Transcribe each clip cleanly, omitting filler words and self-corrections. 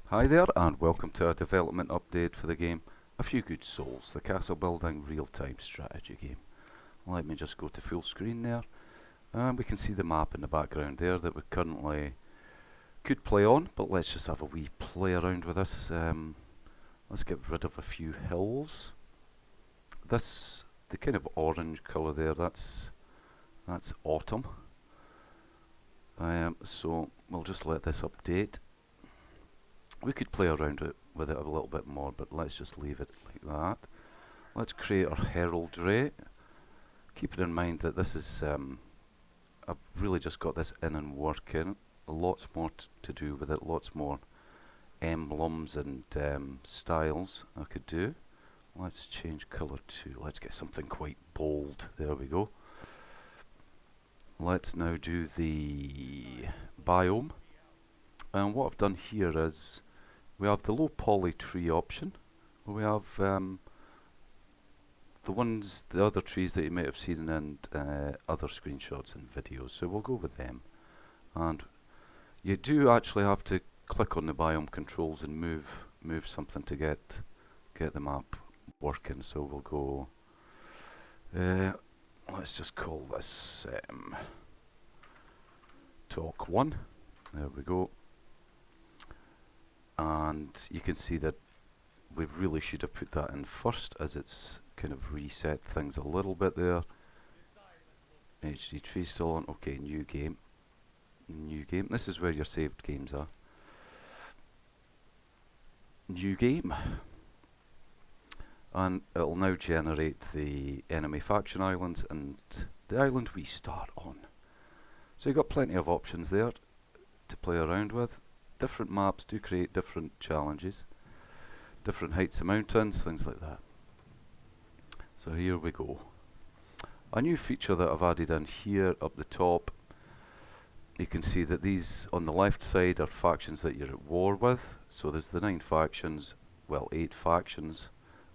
Hi there and welcome to a development update for the game A Few Good Souls, the castle building real-time strategy game. Let me just go to full screen there, and we can see the map in the background there that we currently could play on, but let's just have a wee play around with this. Let's get rid of a few hills. The kind of orange colour there, that's autumn. So we'll just let this update. We could play around with it a little bit more, but let's just leave it like that. Let's create our heraldry. Keeping in mind that this is, I've really just got this in and working. Lots more to do with it, lots more emblems and styles I could do. Let's change colour to, let's get something quite bold. There we go. Let's now do the biome. And what I've done here is we have the low poly tree option. We have the other trees that you might have seen in other screenshots and videos. So we'll go with them. And you do actually have to click on the biome controls and move something to get the map working. So we'll go. Let's just call this Talk 1. There we go. And you can see that we really should have put that in first, as it's kind of reset things a little bit there. HD tree still on. Okay, new game. New game. This is where your saved games are. New game. And it'll now generate the enemy faction islands and the island we start on. So you've got plenty of options there to play around with. Different maps do create different challenges, different heights of mountains, things like that. So here we go. A new feature that I've added in here up the top, you can see that these on the left side are factions that you're at war with. So there's the 9 factions, well 8 factions,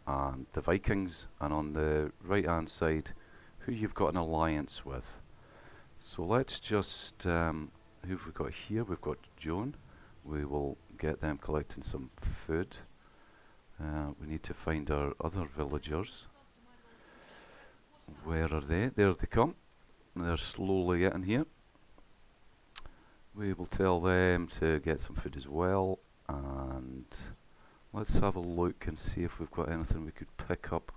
and the Vikings, and on the right hand side who you've got an alliance with. So let's just, who have we got here? We've got Joan. We will get them collecting some food. We need to find our other villagers. Where are they? There they come. They're slowly getting here. We will tell them to get some food as well. And let's have a look and see if we've got anything we could pick up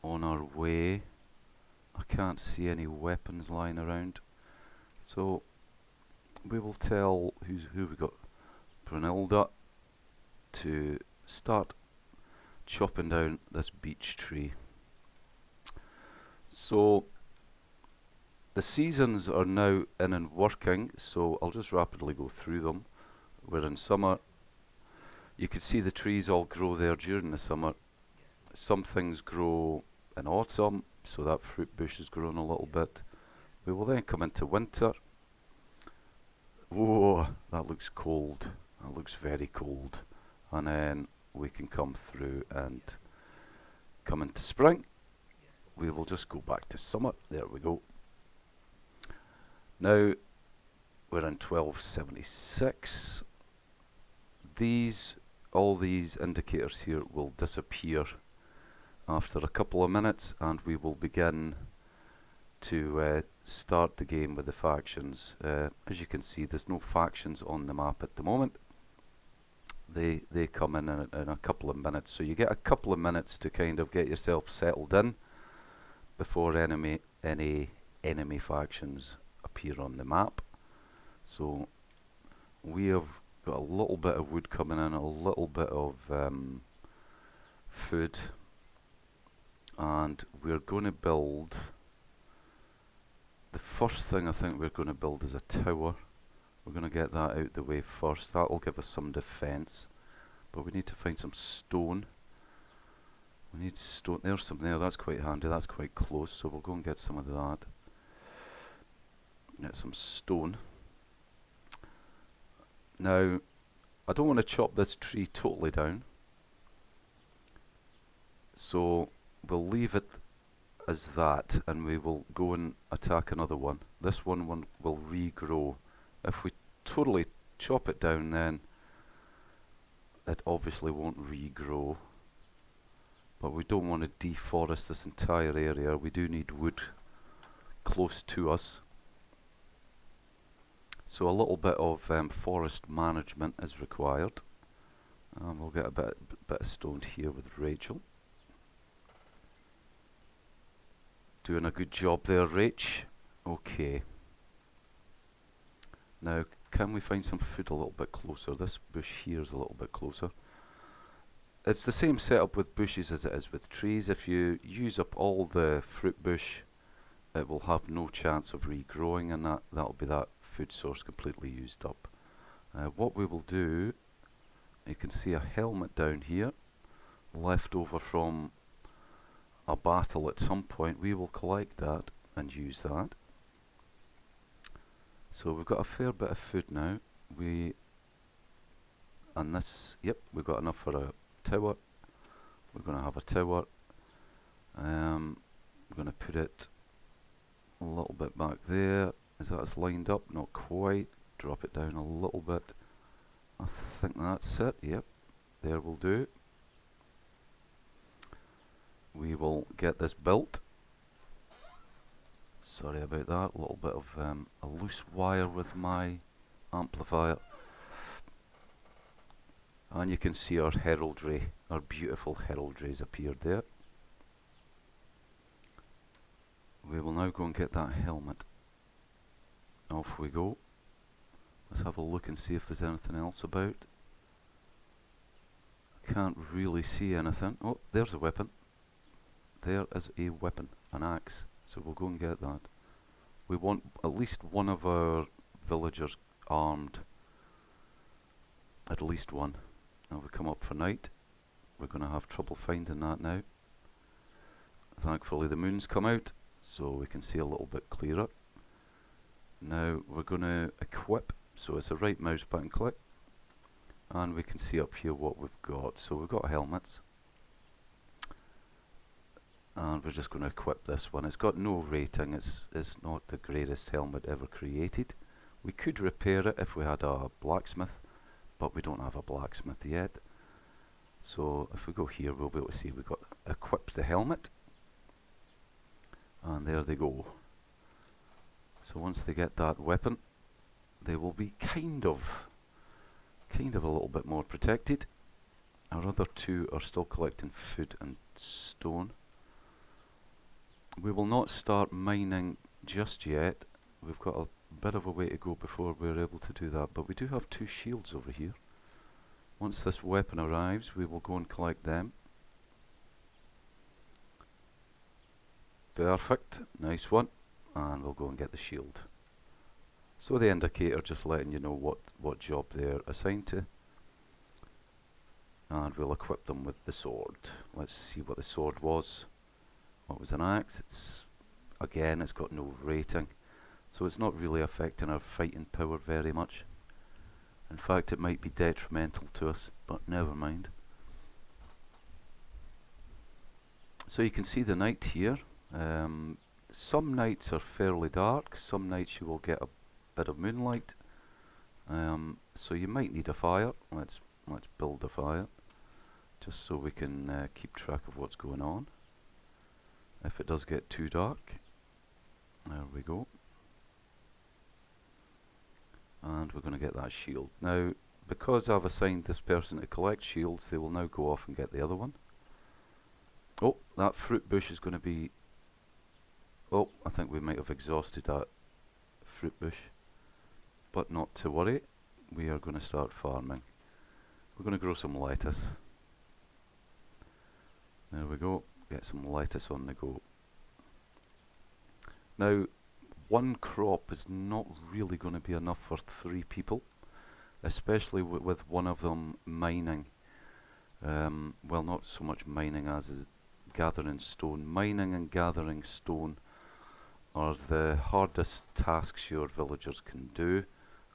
on our way. I can't see any weapons lying around. So we will tell who we got, Brunilda, to start chopping down this beech tree. So the seasons are now in and working, so I'll just rapidly go through them. We're in summer. You can see the trees all grow there during the summer. Some things grow in autumn, so that fruit bush is growing a little bit. We will then come into winter. Whoa, that looks cold. That looks very cold. And then we can come through and come into spring. We will just go back to summer. There we go. Now we're in 1276. All these indicators here will disappear after a couple of minutes, and we will begin to start the game with the factions. As you can see, there's no factions on the map at the moment. They come in a couple of minutes, so you get a couple of minutes to kind of get yourself settled in before any enemy factions appear on the map. So we have got a little bit of wood coming in, a little bit of food, and we're going to build. The first thing I think we're going to build is a tower. We're going to get that out the way first. That will give us some defense, but we need to find some stone. We need stone. There's some there. That's quite handy. That's quite close, so we'll go and get some of that. Get some stone. Now, I don't want to chop this tree totally down, so we'll leave it as that, and we will go and attack another one. This one will regrow. If we totally chop it down, then it obviously won't regrow, but we don't want to deforest this entire area. We do need wood close to us, so a little bit of forest management is required. We'll get a bit of stone here with Rachel. Doing a good job there, Rach. Okay. Now, can we find some food a little bit closer? This bush here is a little bit closer. It's the same setup with bushes as it is with trees. If you use up all the fruit bush, it will have no chance of regrowing, and that'll be that food source completely used up. What we will do, you can see a helmet down here, left over from a battle at some point. We will collect that and use that. So we've got a fair bit of food now. We've got enough for a tower. We're going to have a tower. We're going to put it a little bit back there. Is that as lined up? Not quite. Drop it down a little bit. I think that's it. Yep, there will do. We will get this built. Sorry about that, a little bit of a loose wire with my amplifier. And you can see our heraldry, our beautiful heraldry has appeared there. We will now go and get that helmet. Off we go. Let's have a look and see if there's anything else about. Can't really see anything. Oh, there's a weapon. There is a weapon, an axe. So we'll go and get that. We want at least one of our villagers armed. At least one. Now we come up for night. We're going to have trouble finding that now. Thankfully the moon's come out, so we can see a little bit clearer. Now we're going to equip, so it's a right mouse button click. And we can see up here what we've got. So we've got helmets. And we're just going to equip this one. It's got no rating. It's not the greatest helmet ever created. We could repair it if we had a blacksmith, but we don't have a blacksmith yet. So if we go here, we'll be able to see we've got equipped the helmet. And there they go. So once they get that weapon, they will be kind of a little bit more protected. Our other two are still collecting food and stone. We will not start mining just yet. We've got a bit of a way to go before we're able to do that, but we do have 2 shields over here. Once this weapon arrives, we will go and collect them. Perfect, nice one. And we'll go and get the shield. So the indicator just letting you know what job they're assigned to. And we'll equip them with the sword. Let's see what the sword was. What was an axe? It's got no rating, so it's not really affecting our fighting power very much. In fact, it might be detrimental to us, but never mind. So you can see the night here. Some nights are fairly dark, some nights you will get a bit of moonlight. So you might need a fire. Let's build a fire, just so we can keep track of what's going on. If it does get too dark, there we go. And we're going to get that shield. Now, because I've assigned this person to collect shields, they will now go off and get the other one. Oh, that fruit bush is going to be... Oh, I think we might have exhausted that fruit bush. But not to worry, we are going to start farming. We're going to grow some lettuce. There we go. Get some lettuce on the go. Now, one crop is not really going to be enough for 3 people, especially with one of them mining. Well, not so much mining as is gathering stone. Mining and gathering stone are the hardest tasks your villagers can do,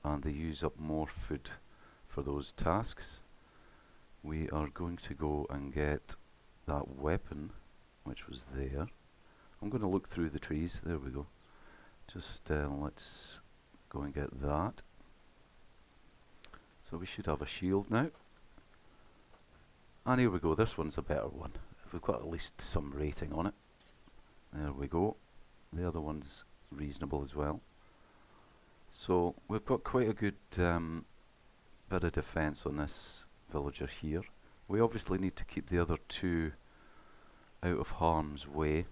and they use up more food for those tasks. We are going to go and get that weapon, which was there. I'm going to look through the trees. There we go. Just let's go and get that. So we should have a shield now. And here we go, this one's a better one. We've got at least some rating on it. There we go. The other one's reasonable as well. So we've got quite a good bit of defence on this villager here. We obviously need to keep the other two out of harm's way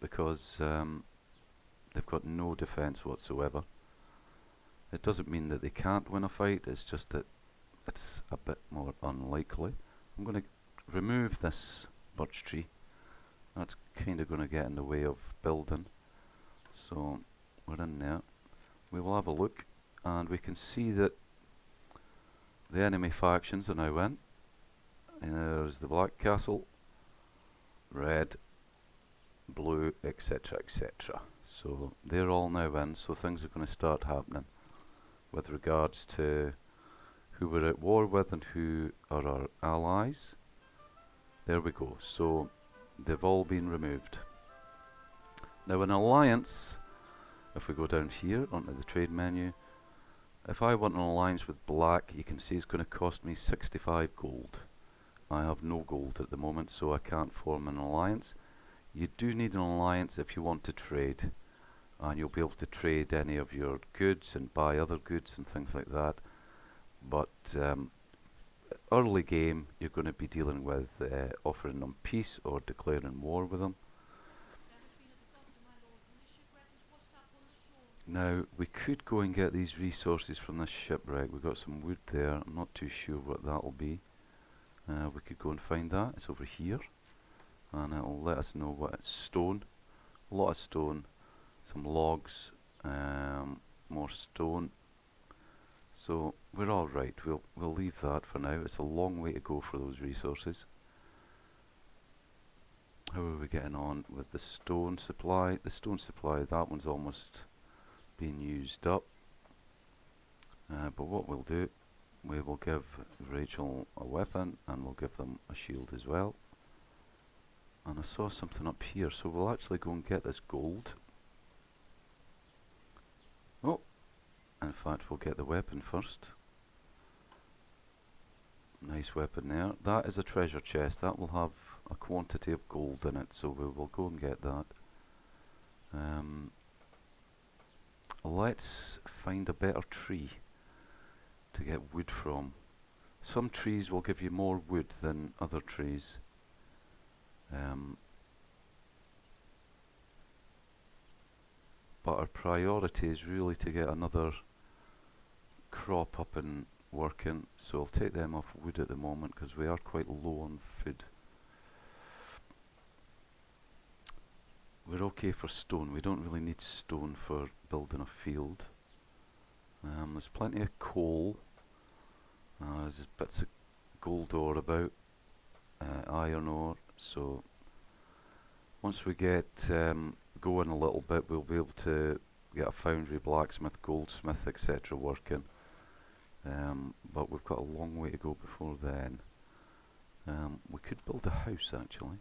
because they've got no defence whatsoever. It doesn't mean that they can't win a fight, it's just that it's a bit more unlikely. I'm going to remove this birch tree. That's kind of going to get in the way of building. So we're in there. We will have a look and we can see that the enemy factions are now in. There's the black castle, red, blue, etc, etc. So they're all now in, so things are going to start happening with regards to who we're at war with and who are our allies. There we go, so they've all been removed. Now an alliance, if we go down here onto the trade menu, if I want an alliance with black, you can see it's going to cost me 65 gold. I have no gold at the moment, so I can't form an alliance. You do need an alliance if you want to trade, and you'll be able to trade any of your goods and buy other goods and things like that. But early game, you're going to be dealing with offering them peace or declaring war with them. Now, we could go and get these resources from this shipwreck. We've got some wood there. I'm not too sure what that'll be. We could go and find that. It's over here. And it'll let us know what it's. Stone. A lot of stone. Some logs. More stone. So, we're alright. We'll leave that for now. It's a long way to go for those resources. How are we getting on with the stone supply? The stone supply, that one's almost being used up, but what we'll do, we will give Rachel a weapon and we'll give them a shield as well. And I saw something up here, so we'll actually go and get this gold. Oh, in fact we'll get the weapon first. Nice weapon there. That is a treasure chest. That will have a quantity of gold in it, so we will go and get that. Let's find a better tree to get wood from. Some trees will give you more wood than other trees. But our priority is really to get another crop up and working, so I'll take them off wood at the moment because we are quite low on food. We're okay for stone. We don't really need stone for building a field. There's plenty of coal. There's bits of gold ore about, iron ore. So once we get going a little bit, we'll be able to get a foundry, blacksmith, goldsmith, etc. working. But we've got a long way to go before then. We could build a house actually.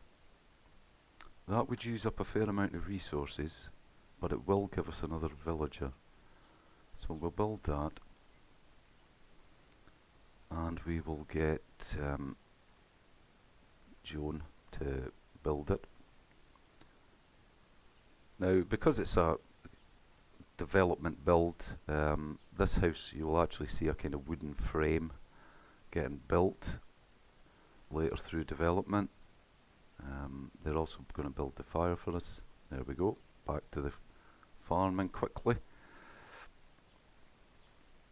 That would use up a fair amount of resources, but it will give us another villager. So we'll build that, and we will get Joan to build it. Now, because it's a development build, this house you'll actually see a kind of wooden frame getting built later through development. They're also going to build the fire for us. There we go, back to the farming quickly.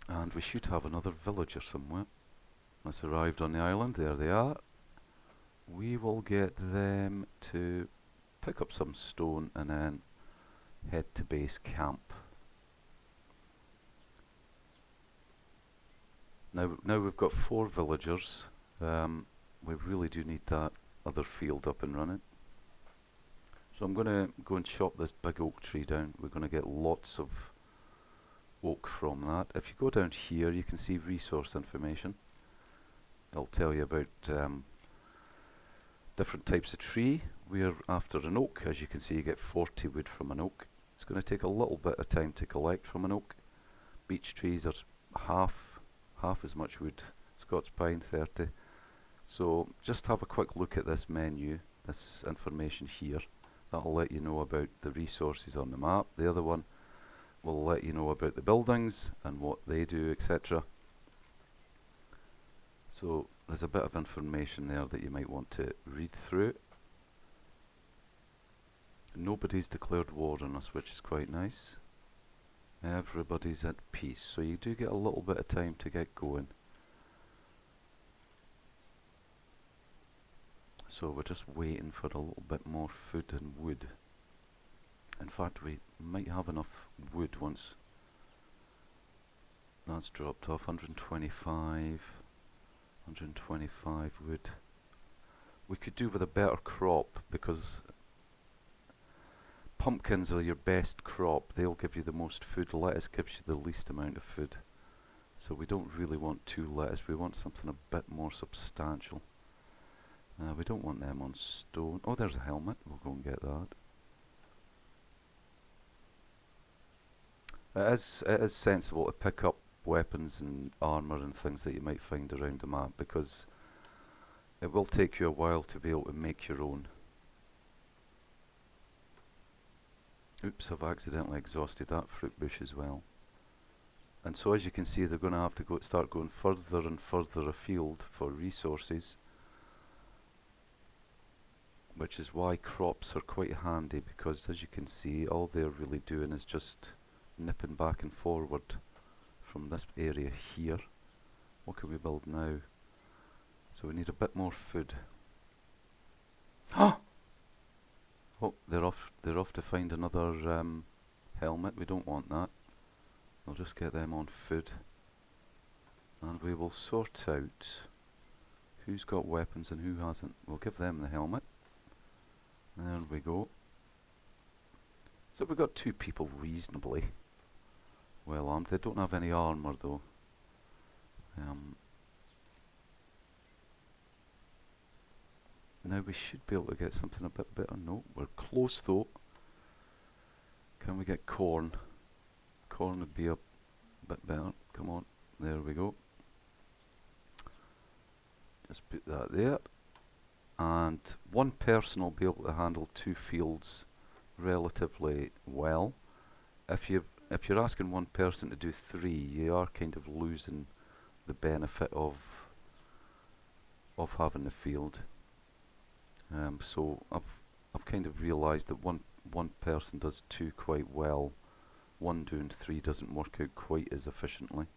And we should have another villager somewhere. That's arrived on the island, there they are. We will get them to pick up some stone and then head to base camp. Now we've got 4 villagers. We really do need that other field up and running. So I'm going to go and chop this big oak tree down. We're going to get lots of oak from that. If you go down here, you can see resource information. It'll tell you about different types of tree. We're after an oak. As you can see, you get 40 wood from an oak. It's going to take a little bit of time to collect from an oak. Beech trees are half as much wood. Scots pine 30. So just have a quick look at this menu, this information here. That'll let you know about the resources on the map. The other one will let you know about the buildings and what they do, etc. So there's a bit of information there that you might want to read through. Nobody's declared war on us, which is quite nice. Everybody's at peace, so you do get a little bit of time to get going. So we're just waiting for a little bit more food and wood. In fact, we might have enough wood once that's dropped off. 125 wood. We could do with a better crop, because pumpkins are your best crop. They'll give you the most food. Lettuce gives you the least amount of food. So we don't really want 2 lettuce. We want something a bit more substantial. We don't want them on stone. Oh, there's a helmet. We'll go and get that. It is sensible to pick up weapons and armour and things that you might find around the map, because it will take you a while to be able to make your own. Oops, I've accidentally exhausted that fruit bush as well. And so as you can see, they're going to have to start going further and further afield for resources, which is why crops are quite handy, because as you can see, all they're really doing is just nipping back and forward from this area here. What can we build now? So we need a bit more food. Oh, they're off to find another helmet. We don't want that. We'll just get them on food, and we will sort out who's got weapons and who hasn't. We'll give them the helmet. There we go. So we've got 2 people reasonably well armed. They don't have any armour though. Now we should be able to get something a bit better. No, we're close though. Can we get corn? Corn would be a bit better. Come on, there we go. Just put that there. And 1 person will be able to handle 2 fields relatively well. If you're asking 1 person to do 3, you are kind of losing the benefit of having the field. So I've kind of realised that one person does 2 quite well. 1 doing 3 doesn't work out quite as efficiently.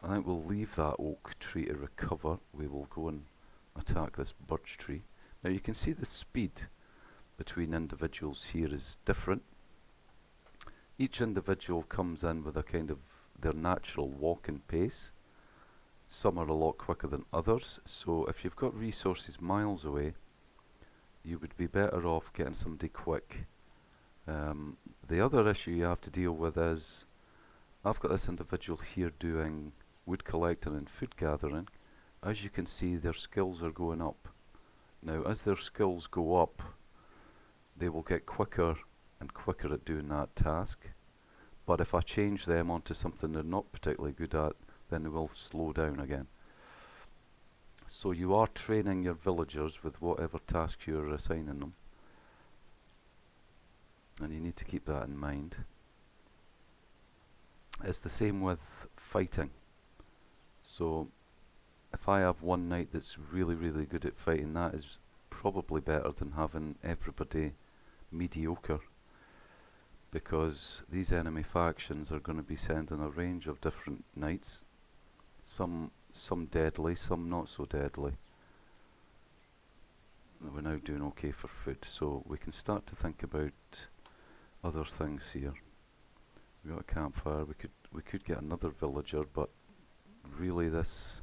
I think we'll leave that oak tree to recover. We will go and attack this birch tree. Now you can see the speed between individuals here is different. Each individual comes in with a kind of their natural walking pace. Some are a lot quicker than others, so if you've got resources miles away, you would be better off getting somebody quick. The other issue you have to deal with is, I've got this individual here doing wood collecting and food gathering. As you can see, their skills are going up. Now as their skills go up, they will get quicker and quicker at doing that task. But if I change them onto something they're not particularly good at, then they will slow down again. So you are training your villagers with whatever tasks you're assigning them, and you need to keep that in mind. It's the same with fighting. So if I have 1 knight that's really good at fighting, that is probably better than having everybody mediocre, because these enemy factions are going to be sending a range of different knights, some deadly, some not so deadly. We're now doing okay for food, so we can start to think about other things here. We've got a campfire. We could get another villager, but really this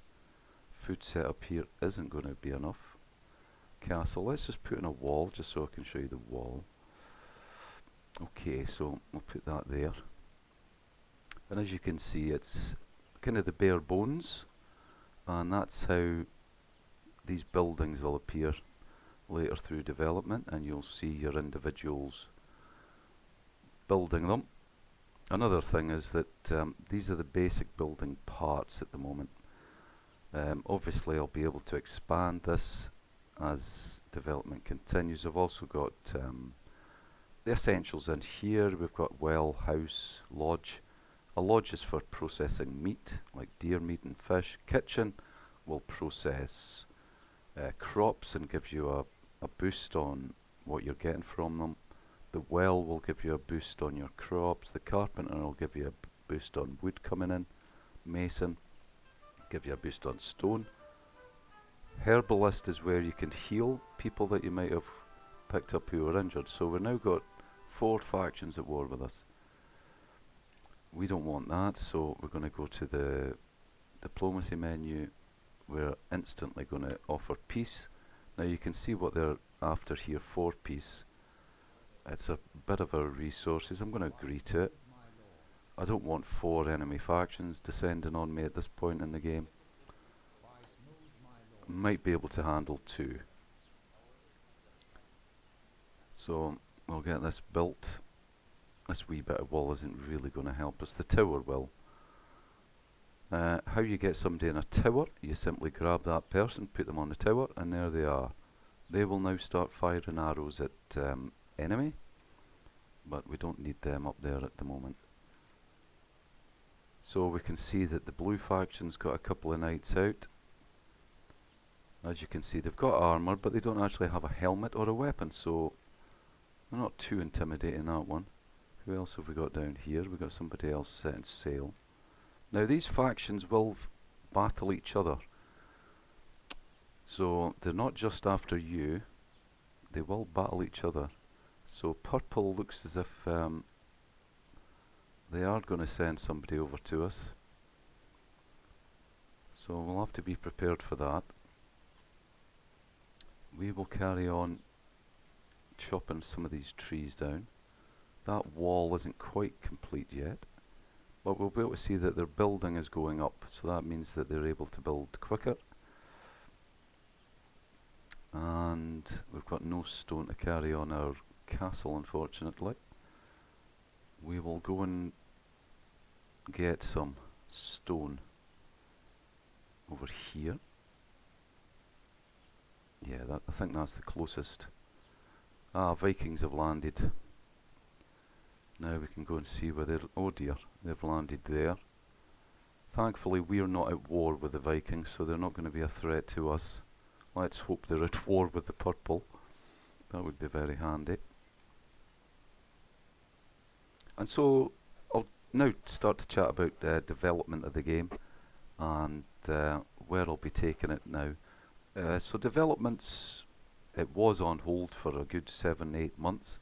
food setup here isn't going to be enough. Castle, let's just put in a wall just so I can show you the wall. Okay, so we'll put that there, and as you can see, it's kind of the bare bones, and that's how these buildings will appear later through development, and you'll see your individuals building them. Another thing is that these are the basic building parts at the moment. Obviously I'll be able to expand this as development continues. I've also got the essentials in here. We've got well, house, lodge. A lodge is for processing meat, like deer meat and fish. Kitchen will process crops and gives you a boost on what you're getting from them. The well will give you a boost on your crops. The carpenter will give you a boost on wood coming in. Mason, give you a boost on stone. Herbalist is where you can heal people that you might have picked up who were injured. So we've now got 4 factions at war with us. We don't want that, so we're going to go to the diplomacy menu. We're instantly going to offer peace. Now you can see what they're after here for peace. It's a bit of our resources. I'm going to agree to it. I don't want 4 enemy factions descending on me at this point in the game. Might be able to handle 2. So we'll get this built. This wee bit of wall isn't really going to help us. The tower will. How you get somebody in a tower, you simply grab that person, put them on the tower, and there they are. They will now start firing arrows at enemy, but we don't need them up there at the moment. So we can see that the blue faction's got a couple of knights out. As you can see, they've got armour, but they don't actually have a helmet or a weapon, so they're not too intimidating, that one. Who else have we got down here? We've got somebody else setting sail. Now these factions will battle each other. So they're not just after you, they will battle each other. So purple looks as if they are going to send somebody over to us. So we'll have to be prepared for that. We will carry on chopping some of these trees down. That wall isn't quite complete yet, but we'll be able to see that their building is going up, so that means that they're able to build quicker. And we've got no stone to carry on our castle, unfortunately. We will go and get some stone over here. Yeah, I think that's the closest. Ah, Vikings have landed. Now we can go and see where they're... Oh dear, they've landed there. Thankfully we're not at war with the Vikings, so they're not going to be a threat to us. Let's hope they're at war with the purple. That would be very handy. And so I'll now start to chat about development of the game and where I'll be taking it now. So developments, it was on hold for a good 7-8 months,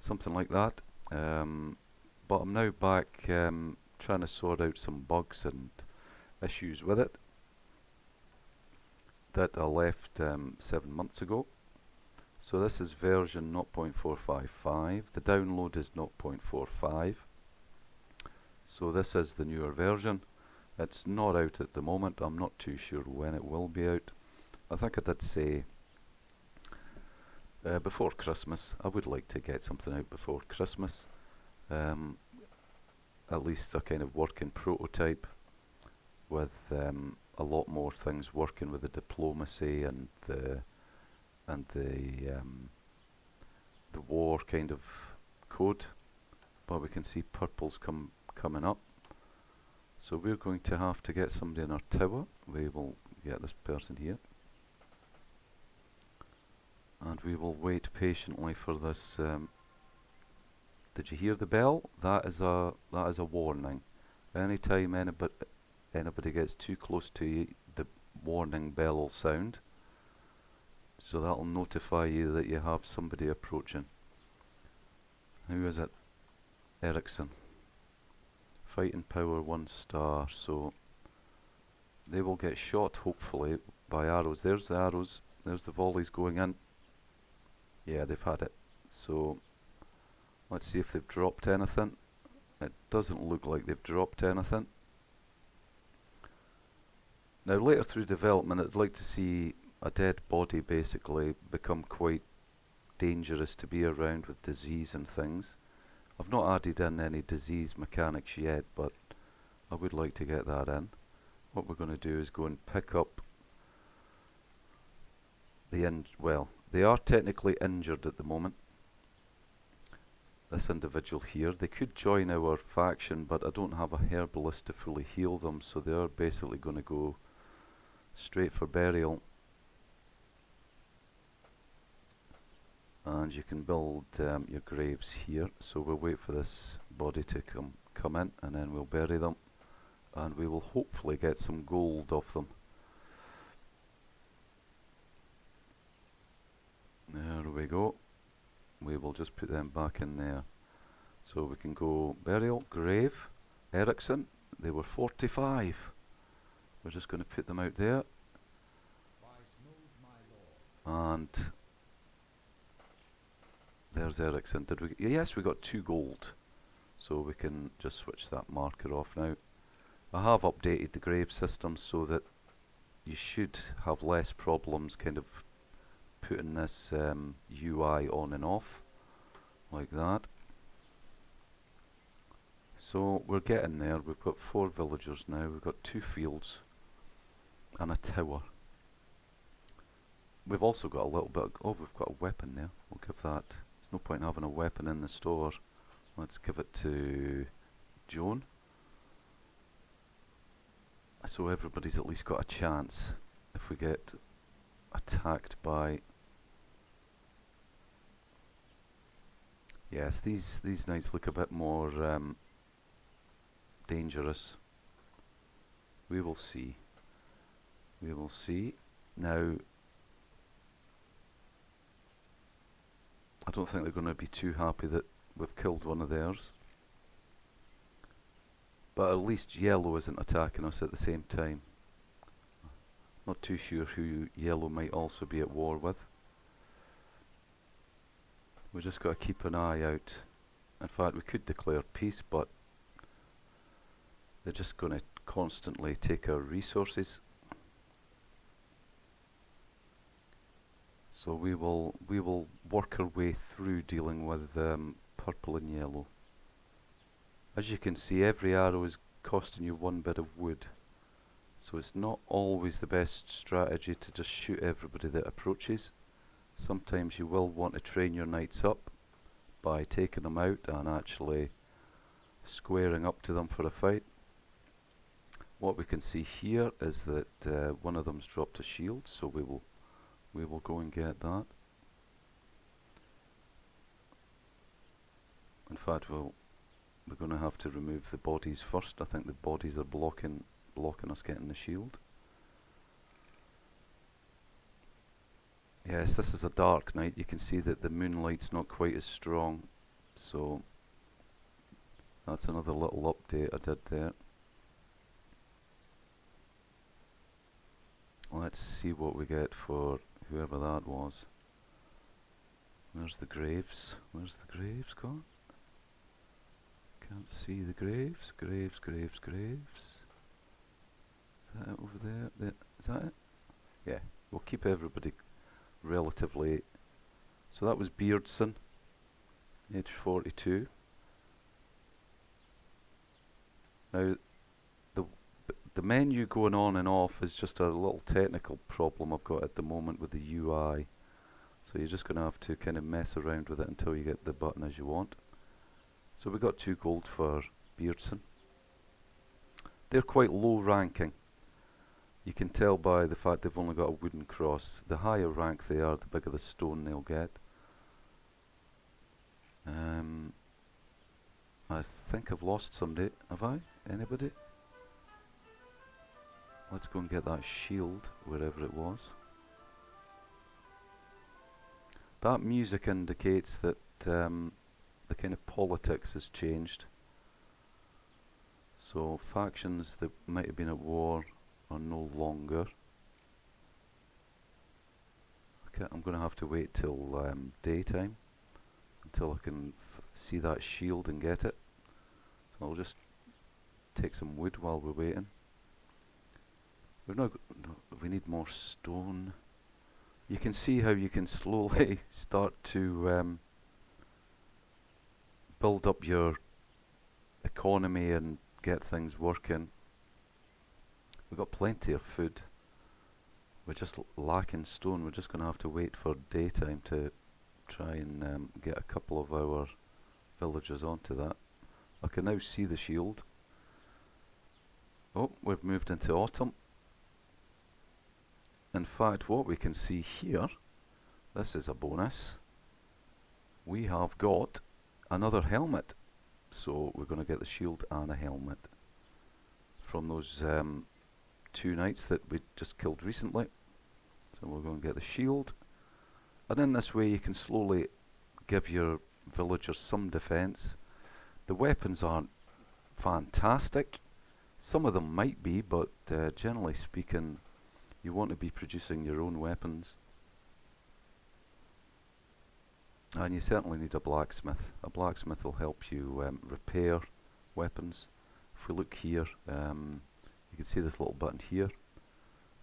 something like that. But I'm now back trying to sort out some bugs and issues with it that I left 7 months ago. So this is version 0.455. The download is 0.45. So this is the newer version. It's not out at the moment. I'm not too sure when it will be out. I think I did say before Christmas. I would like to get something out before Christmas. At least a kind of working prototype with a lot more things working with the diplomacy and the war kind of code. But we can see purple's coming up. So we're going to have to get somebody in our tower. We will get this person here. And we will wait patiently for this. Did you hear the bell? That is a warning. Anytime anybody gets too close to you, the warning bell will sound. So that will notify you that you have somebody approaching. Who is it? Ericsson. Fighting power 1 star. So they will get shot hopefully by arrows. There's the arrows. There's the volleys going in. Yeah, they've had it. So let's see if they've dropped anything. It doesn't look like they've dropped anything. Now later through development I'd like to see a dead body basically become quite dangerous to be around with disease and things. I've not added in any disease mechanics yet, but I would like to get that in. what we're going to do is go and pick up the well, they are technically injured at the moment. This individual here, they could join our faction, but I don't have a herbalist to fully heal them, so they are basically going to go straight for burial. And you can build your graves here, so we'll wait for this body to come in, and then we'll bury them, and we will hopefully get some gold off them. There we go. We will just put them back in there. So we can go burial, grave, Ericsson. They were 45. We're just going to put them out there. And there's Ericsson. Did we? Yes, we got 2 gold. So we can just switch that marker off now. I have updated the grave system so that you should have less problems kind of putting this UI on and off like that. So we're getting there. We've got 4 villagers now. We've got 2 fields and a tower. We've also got a little bit of, oh, we've got a weapon there. We'll give that. There's no point in having a weapon in the store. Let's give it to Joan. So everybody's at least got a chance if we get attacked by... Yes, these knights look a bit more dangerous. We will see. We will see. Now, I don't think they're going to be too happy that we've killed one of theirs. But at least yellow isn't attacking us at the same time. Not too sure who yellow might also be at war with. We just got to keep an eye out. In fact, we could declare peace, but they're just going to constantly take our resources. So we will work our way through dealing with purple and yellow. As you can see, every arrow is costing you 1 bit of wood. So it's not always the best strategy to just shoot everybody that approaches. Sometimes you will want to train your knights up by taking them out and actually squaring up to them for a fight. What we can see here is that one of them's dropped a shield, so we will go and get that. In fact, we're going to have to remove the bodies first. I think the bodies are blocking us getting the shield. Yes, this is a dark night. You can see that the moonlight's not quite as strong, so that's another little update I did there. Let's see what we get for whoever that was. Where's the graves? Where's the graves gone? Can't see the graves. Graves. Is that it over there? Is that it? Yeah, we'll keep everybody relatively... So that was Beardson, age 42. Now, the menu going on and off is just a little technical problem I've got at the moment with the UI. So you're just going to have to kind of mess around with it until you get the button as you want. So we got 2 gold for Beardson. They're quite low ranking. You can tell by the fact they've only got a wooden cross. The higher rank they are, the bigger the stone they'll get. I think I've lost somebody. Have I? Anybody? Let's go and get that shield, wherever it was. That music indicates that the kind of politics has changed. So factions that might have been at war are no longer. Okay, I'm going to have to wait till daytime until I can see that shield and get it. So I'll just take some wood while we're waiting. We need more stone. You can see how you can slowly start to build up your economy and get things working. we've got plenty of food. We're just lacking stone. We're just going to have to wait for daytime to try and get a couple of our villagers onto that. I can now see the shield. Oh, we've moved into autumn. In fact, what we can see here, this is a bonus. We have got another helmet. So we're going to get the shield and a helmet from those 2 knights that we just killed recently. So we're going to get the shield. And in this way you can slowly give your villagers some defense. The weapons aren't fantastic. Some of them might be, but generally speaking, you want to be producing your own weapons. And you certainly need a blacksmith. A blacksmith will help you repair weapons. If we look here, you can see this little button here.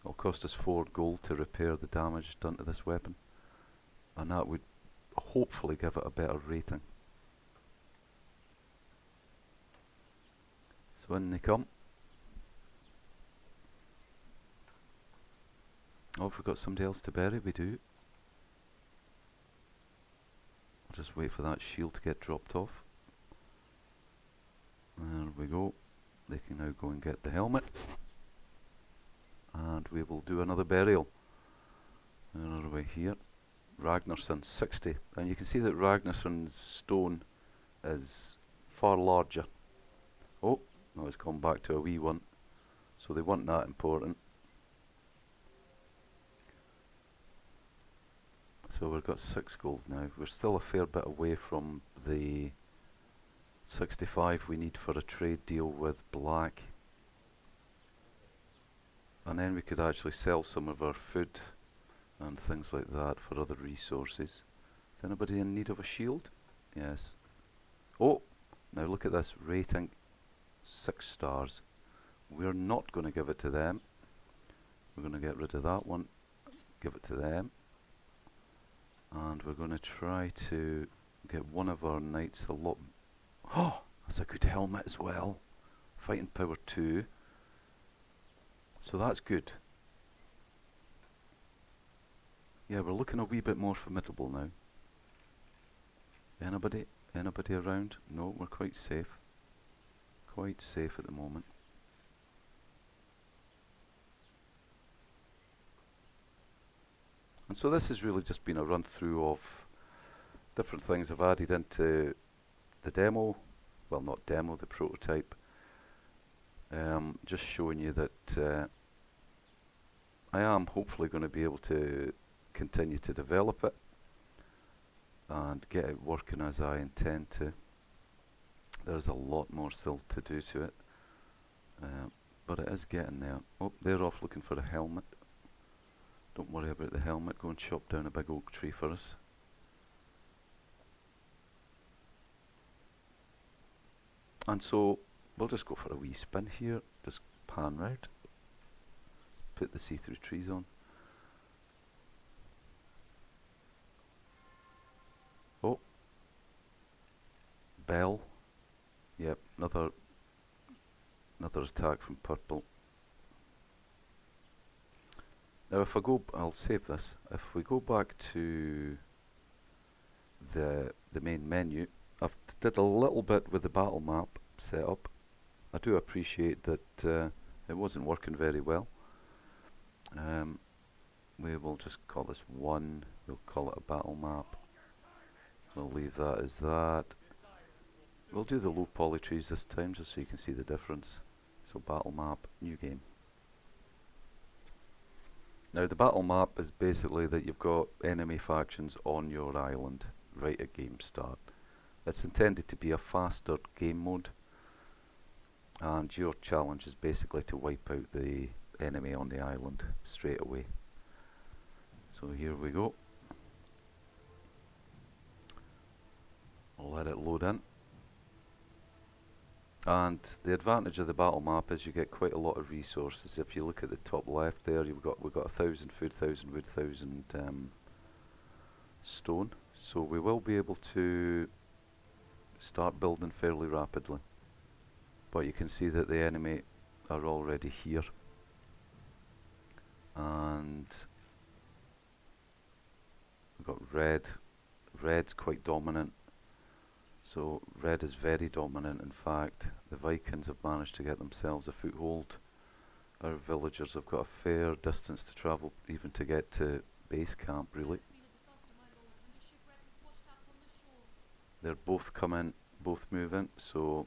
It'll cost us 4 gold to repair the damage done to this weapon. And that would hopefully give it a better rating. So in they come. Oh, if we've got somebody else to bury, we do. I'll just wait for that shield to get dropped off. There we go. They can now go and get the helmet. And we will do another burial. Another way here. Ragnarsson 60. And you can see that Ragnarsson's stone is far larger. Oh, now it's gone back to a wee one. So they weren't that important. So we've got 6 gold now. We're still a fair bit away from the 65 we need for a trade deal with Black. And then we could actually sell some of our food and things like that for other resources. Is anybody in need of a shield? Yes. Oh, now look at this rating. 6 stars. We're not going to give it to them. We're going to get rid of that one. Give it to them. And we're going to try to get one of our knights a lot. Oh, that's a good helmet as well. Fighting power 2. So that's good. Yeah, we're looking a wee bit more formidable now. Anybody? Anybody around? No, we're quite safe. Quite safe at the moment. And so this has really just been a run through of different things I've added into the demo. Well, not demo, the prototype. Just showing you that I am hopefully going to be able to continue to develop it and get it working as I intend to. There's a lot more still to do to it, but it is getting there. Oh, they're off looking for a helmet. Don't worry about the helmet. Go and chop down a big oak tree for us. And so we'll just go for a wee spin here. Just pan round. Put the see-through trees on. Oh, bell. Yep, another attack from purple. Now if I go, I'll save this. If we go back to the main menu, I've did a little bit with the battle map setup. I do appreciate that it wasn't working very well. We will just call this 1. We'll call it a battle map. We'll leave that as that. We'll do the low poly trees this time just so you can see the difference. So battle map, new game. Now the battle map is basically that you've got enemy factions on your island right at game start. It's intended to be a faster game mode, and your challenge is basically to wipe out the enemy on the island straight away. So here we go. I'll let it load in. And the advantage of the battle map is you get quite a lot of resources. If you look at the top left there, we've got 1,000 food, 1,000 wood, 1,000 stone. So we will be able to start building fairly rapidly. But you can see that the enemy are already here. red's quite dominant. So red is very dominant. In fact, the Vikings have managed to get themselves a foothold. Our villagers have got a fair distance to travel even to get to base camp, really. They're both coming, both moving, so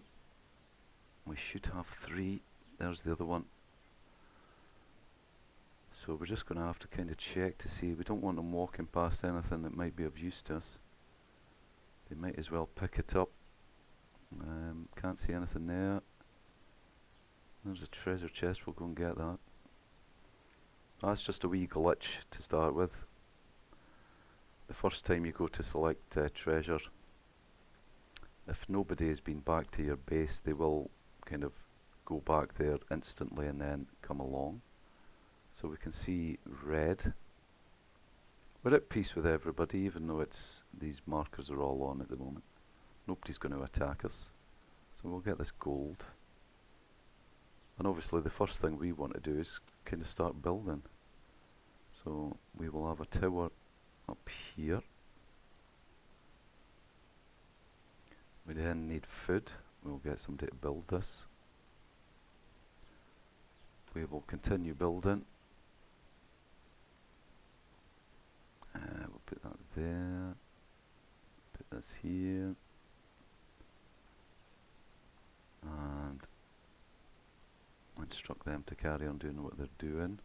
we should have 3. There's the other one. So we're just going to have to kind of check to see. We don't want them walking past anything that might be of use to us. They might as well pick it up. Can't see anything there. There's a treasure chest, we'll go and get that. That's just a wee glitch to start with. The first time you go to select treasure, if nobody has been back to your base, they will kind of go back there instantly and then come along. So we can see red. We're at peace with everybody, even though these markers are all on at the moment. Nobody's going to attack us. So we'll get this gold. And obviously the first thing we want to do is kind of start building. So we will have a tower up here. We then need food. We'll get somebody to build this. We will continue building. We'll put that there. Put this here. And instruct them to carry on doing what they're doing.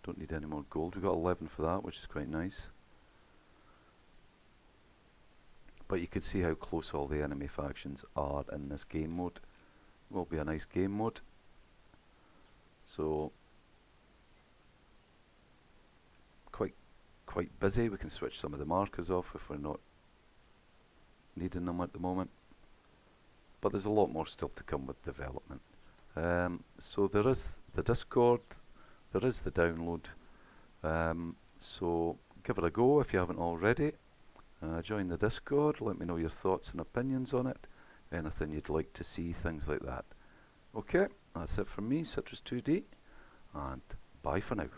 Don't need any more gold. We've got 11 for that, which is quite nice. But you can see how close all the enemy factions are in this game mode. It will be a nice game mode. So quite busy. We can switch some of the markers off if we're not needing them at the moment. But there's a lot more still to come with development. So there is the Discord, there is the download. So give it a go if you haven't already. Join the Discord, let me know your thoughts and opinions on it. Anything you'd like to see, things like that. Okay, that's it from me, Citrus2D, and bye for now.